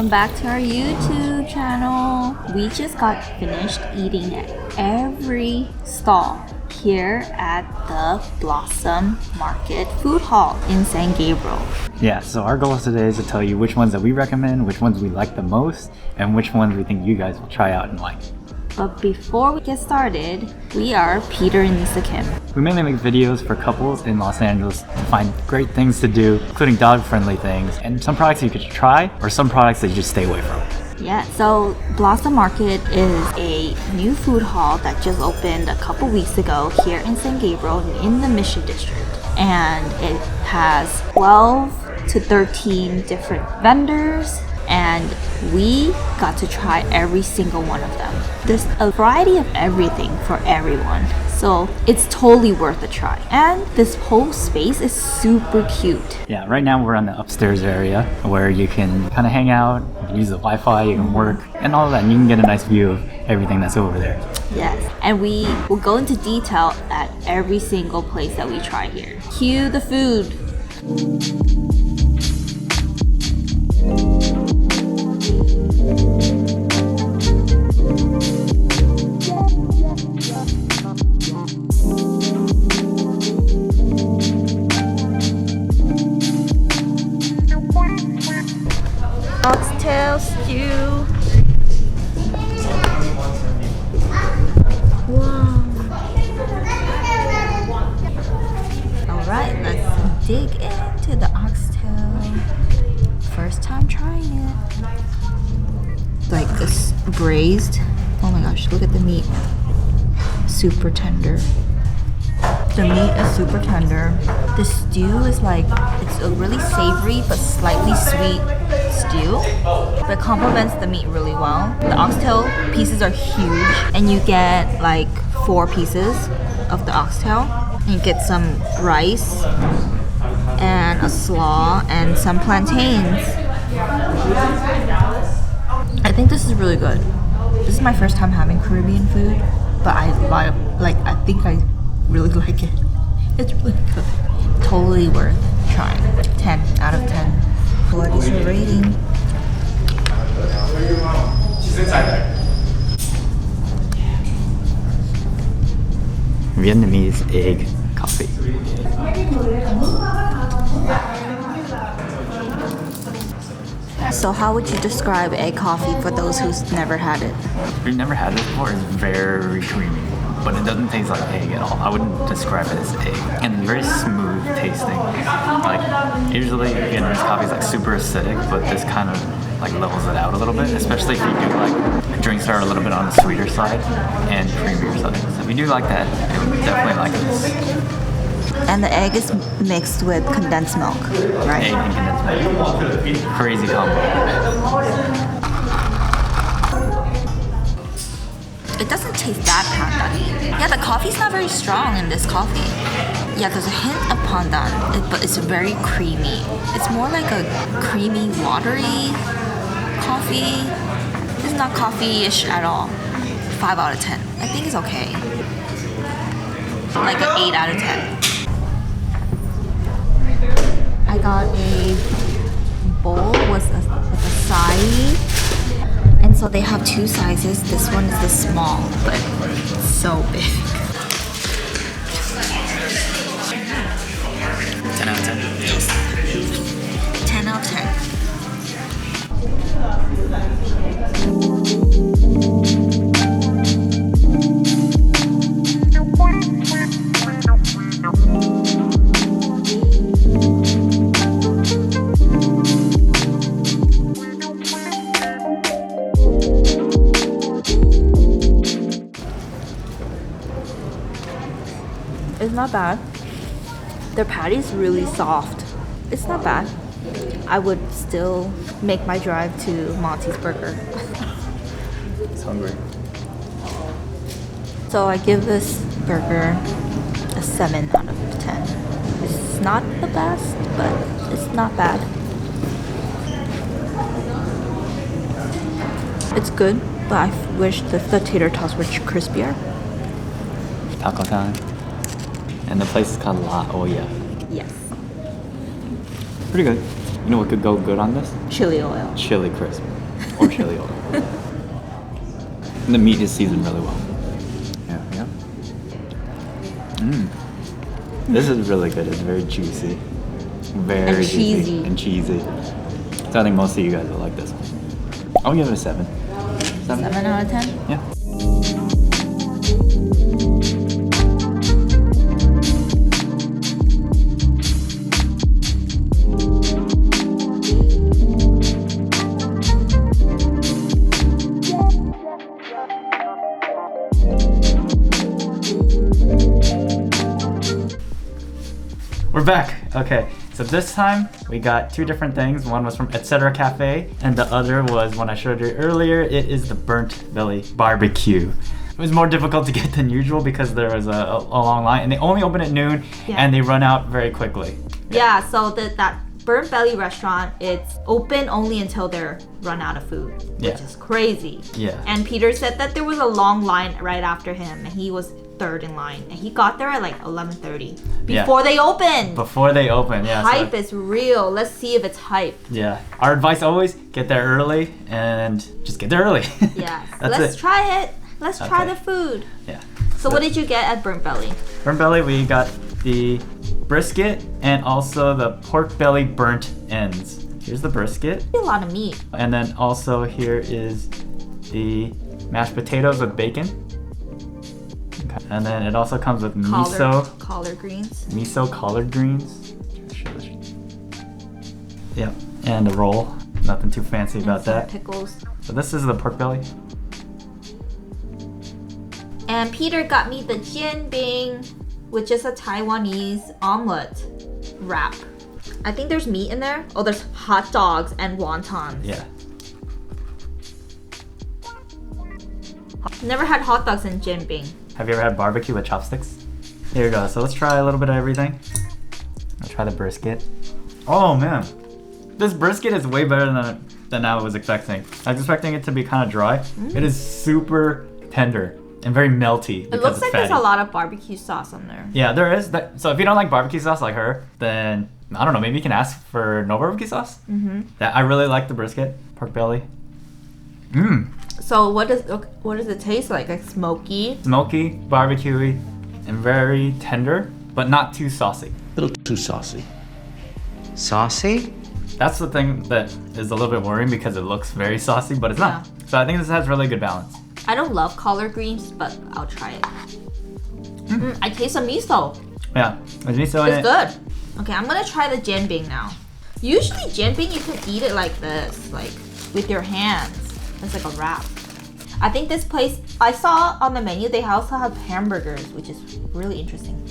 back to our YouTube channel. We just got finished eating at every stall here at the Blossom Market Food Hall in San Gabriel. Yeah, so our goal today is to tell you which ones that we recommend, which ones we like the most, and which ones we think you guys will try out and like. But before we get started, we are Peter and Lisa Kim. We mainly make videos for couples in Los Angeles to find great things to do, including dog-friendly things, and some products you could try, or some products that you just stay away from. Yeah, so Blossom Market is a new food hall that just opened a couple weeks ago here in San Gabriel in the Mission District. And it has 12 to 13 different vendors, and we got to try every single one of them. There's a variety of everything for everyone, so it's totally worth a try. And this whole space is super cute. Yeah, right now we're on the upstairs area where you can kind of hang out, you can use the Wi-Fi, you can work, and all of that, and you can get a nice view of everything that's over there. Yes, and we will go into detail at every single place that we try here. Cue the food. Oxtail stew. Wow. Alright, let's dig into the oxtail. First time trying it. Like this braised. Oh my gosh, look at the meat. Super tender. The meat is super tender. The stew is like, it's a really savory but slightly sweet stew. But it complements the meat really well. The oxtail pieces are huge, and you get like 4 pieces of the oxtail. And you get some rice and a slaw and some plantains. I think this is really good. This is my first time having Caribbean food, but I think I really like it. It's really good. Totally worth trying. 10 out of 10. What is your rating? Vietnamese egg coffee. So how would you describe egg coffee for those who's never had it? If you've never had this before, it's very creamy, but it doesn't taste like egg at all. I wouldn't describe it as egg. And very smooth tasting. Like, usually Vietnamese coffee is like super acidic, but this kind of like levels it out a little bit, especially if you do like drinks that are a little bit on the sweeter side and creamier side. So if you do like that, you would definitely like this. And the egg is mixed with condensed milk, right? Egg and condensed milk. Crazy combo. It doesn't taste that pandan. Yeah, the coffee's not very strong in this coffee. Yeah, there's a hint of pandan, but it's very creamy. It's more like a creamy, watery coffee. It's not coffee-ish at all. 5 out of 10. I think it's okay. Like an 8 out of 10. I got a bowl with a acai, and so they have 2 sizes. This one is the small, but it's so big. 10 out of 10. Yes. 10 out of 10. It's not bad. Their patty is really soft. It's not bad. I would still make my drive to Monty's Burger. It's hungry. So I give this burger a 7 out of 10. It's not the best, but it's not bad. It's good, but I wish the tater tots were crispier. Taco time. And the place is called La Olla. Yes. Pretty good. You know what could go good on this? Chili oil. Chili crisp. or chili oil. And the meat is seasoned really well. Yeah. This is really good. It's very juicy. Very And juicy. cheesy. And cheesy. So I think most of you guys will like this one. I'll give it a 7. 7 out of 10? Yeah. We're back. Okay, so this time we got 2 different things. One was from Etc. Cafe, and the other was one I showed you earlier. It is the burnt belly barbecue. It was more difficult to get than usual because there was a long line, and they only open at noon, and they run out very quickly. Yeah, so that burnt belly restaurant, it's open only until they're run out of food, which is crazy. Yeah. And Peter said that there was a long line right after him, and he was third in line, and he got there at like 11:30 before they open. Before they open, yeah. Hype is real. Let's see if it's hype. Yeah. Our advice always, get there early and just get there early. Yes. Let's try it. Let's try the food. Yeah. So what did you get at Burnt Belly? Burnt belly, we got the brisket and also the pork belly burnt ends. Here's the brisket. A lot of meat. And then also here is the mashed potatoes with bacon. Okay. And then it also comes with collard greens. Miso collard greens. Yep. And a roll. Nothing too fancy about that. Pickles. So this is the pork belly. And Peter got me the Jianbing, which is a Taiwanese omelet wrap. I think there's meat in there. Oh, there's hot dogs and wontons. Yeah. Never had hot dogs in Jianbing. Have you ever had barbecue with chopsticks? Here we go. So let's try a little bit of everything. I'll try the brisket. Oh man, this brisket is way better than I was expecting. I was expecting it to be kind of dry. It is super tender and very melty. It looks like there's a lot of barbecue sauce on there. Yeah, there is. So if you don't like barbecue sauce like her, then I don't know. Maybe you can ask for no barbecue sauce. I really like the brisket, pork belly. So what does it taste like? Like smoky? Smoky, barbecuey, and very tender, but not too saucy. A little too saucy. Saucy? That's the thing that is a little bit worrying because it looks very saucy, but it's not. So I think this has really good balance. I don't love collard greens, but I'll try it. I taste some miso. Yeah, there's miso in it. It's good. Okay, I'm gonna try the Jianbing now. Usually Jianbing, you can eat it like this, like with your hands. It's like a wrap. I think this place, I saw on the menu, they also have hamburgers, which is really interesting.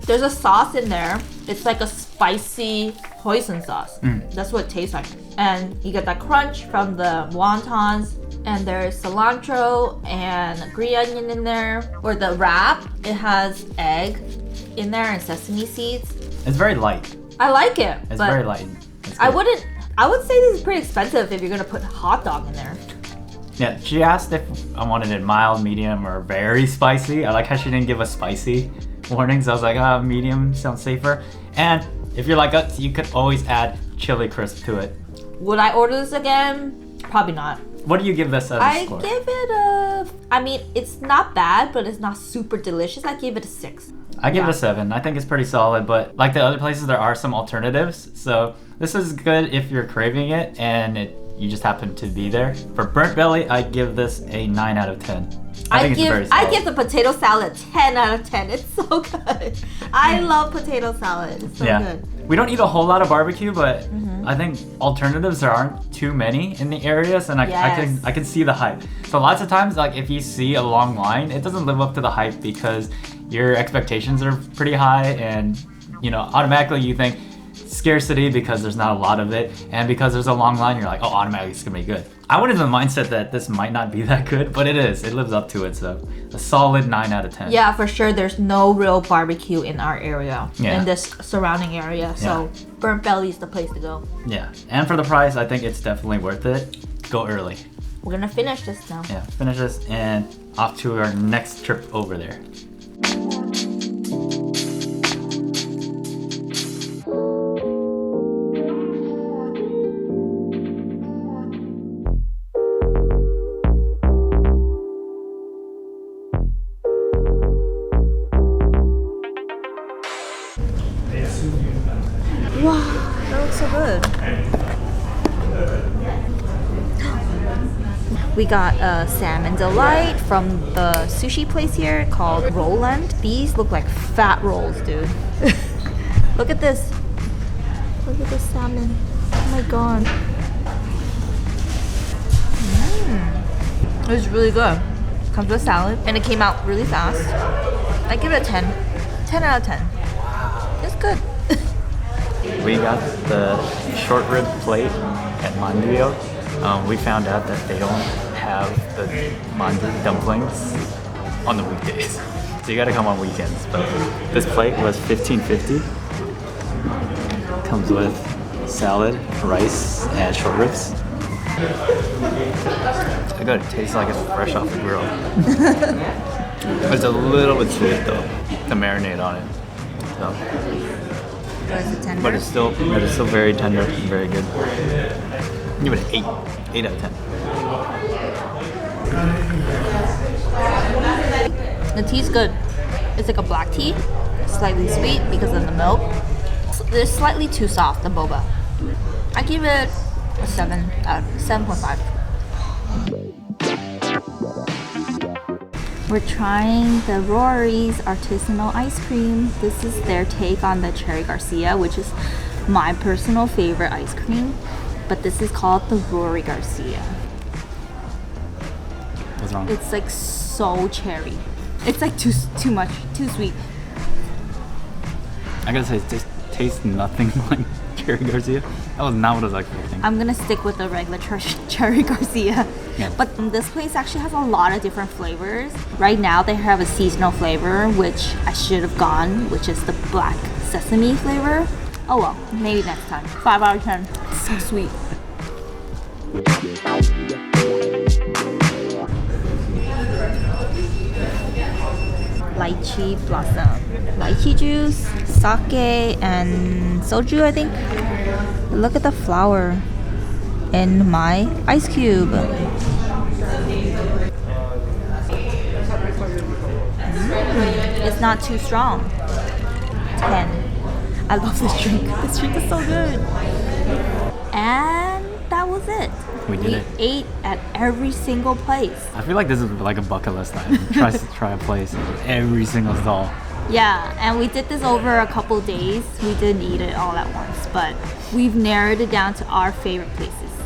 There's a sauce in there. It's like a spicy hoisin sauce. That's what it tastes like. And you get that crunch from the wontons. And there's cilantro and green onion in there. Or the wrap, it has egg in there and sesame seeds. It's very light. I like it. It's but very light. I would say this is pretty expensive if you're gonna put hot dog in there. Yeah, she asked if I wanted it mild, medium, or very spicy. I like how she didn't give a spicy warning, so I was like, medium sounds safer. And if you're like us, you could always add chili crisp to it. Would I order this again? Probably not. What do you give this as a score? I give it a... I mean, it's not bad, but it's not super delicious. I give it a 6. I give it a 7. I think it's pretty solid, but like the other places, there are some alternatives. So this is good if you're craving it and you just happen to be there. For burnt belly, I give this a 9 out of 10. I give the potato salad 10 out of 10. It's so good. I love potato salad. It's so good. We don't eat a whole lot of barbecue, but I think alternatives, there aren't too many in the areas, and I can see the hype. So lots of times, like if you see a long line, it doesn't live up to the hype because your expectations are pretty high, and automatically you think scarcity because there's not a lot of it, and because there's a long line, you're like, oh, automatically it's gonna be good. I went in the mindset that this might not be that good, but it is. It lives up to it, so a solid 9 out of 10. Yeah, for sure. There's no real barbecue in our area, in this surrounding area, so Burnt Belly is the place to go. Yeah, and for the price, I think it's definitely worth it. Go early. We're gonna finish this now. Yeah, finish this and off to our next trip over there. We got a salmon delight from the sushi place here called Rolland. These look like fat rolls, dude. Look at this. Look at the salmon. Oh my god. It was really good. Comes with salad and it came out really fast. I give it a 10. 10 out of 10. It's good. We got the short rib plate at Manduyo. We found out that they don't have the mandu dumplings on the weekdays. So you gotta come on weekends. But this plate was $15.50. Comes with salad, rice, and short ribs. It's good. It tastes like it's fresh off the grill. It's a little bit sweet though, to marinate on it. So. But it's still very tender and very good. Give it an 8 out of 10. The tea's good. It's like a black tea, slightly sweet because of the milk. It's slightly too soft, the boba. I give it a 7 out of 7.5. We're trying the Rori's Artisinal ice cream. This is their take on the Cherry Garcia, which is my personal favorite ice cream. But this is called the Rori Garcia. What's wrong? It's like so cherry. It's like too much, too sweet. I gotta say, it tastes nothing like Cherry Garcia. That was not what I was expecting. I'm gonna stick with the regular Cherry Garcia. Yeah. But this place actually has a lot of different flavors. Right now they have a seasonal flavor, which I should have gone, which is the black sesame flavor. Oh well, maybe next time. 5 out of 10. It's so sweet. Lychee blossom. Lychee juice, sake, and soju, I think. Look at the flower in my ice cube. It's not too strong. 10. I love this drink. This drink is so good. And that was it. We did it. Ate at every single place. I feel like this is like a bucket list item. Try a place at every single stall. Yeah, and we did this over a couple days. We didn't eat it all at once, but we've narrowed it down to our favorite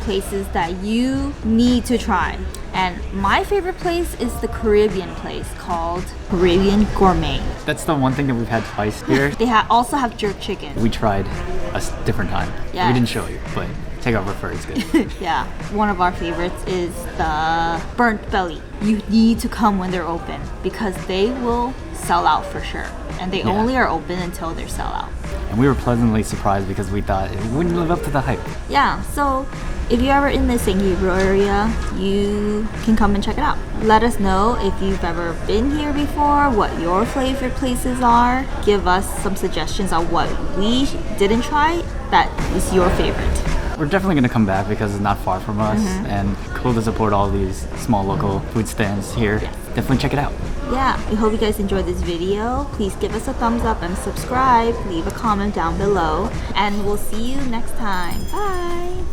places that you need to try. And my favorite place is the Caribbean place called Caribbean Gourmet. That's the one thing that we've had twice here. They also have jerk chicken. We tried a different time. Yeah. We didn't show you, but take our word for it, it's good. Yeah, one of our favorites is the burnt belly. You need to come when they're open because they will sell out for sure. And they only are open until they're sell out. And we were pleasantly surprised because we thought it wouldn't live up to the hype. Yeah, so if you're ever in the San Gabriel area, you can come and check it out. Let us know if you've ever been here before, what your favorite places are. Give us some suggestions on what we didn't try that is your favorite. We're definitely going to come back because it's not far from us and cool to support all these small local food stands here. Yes. Definitely check it out. Yeah, we hope you guys enjoyed this video. Please give us a thumbs up and subscribe. Leave a comment down below. And we'll see you next time. Bye!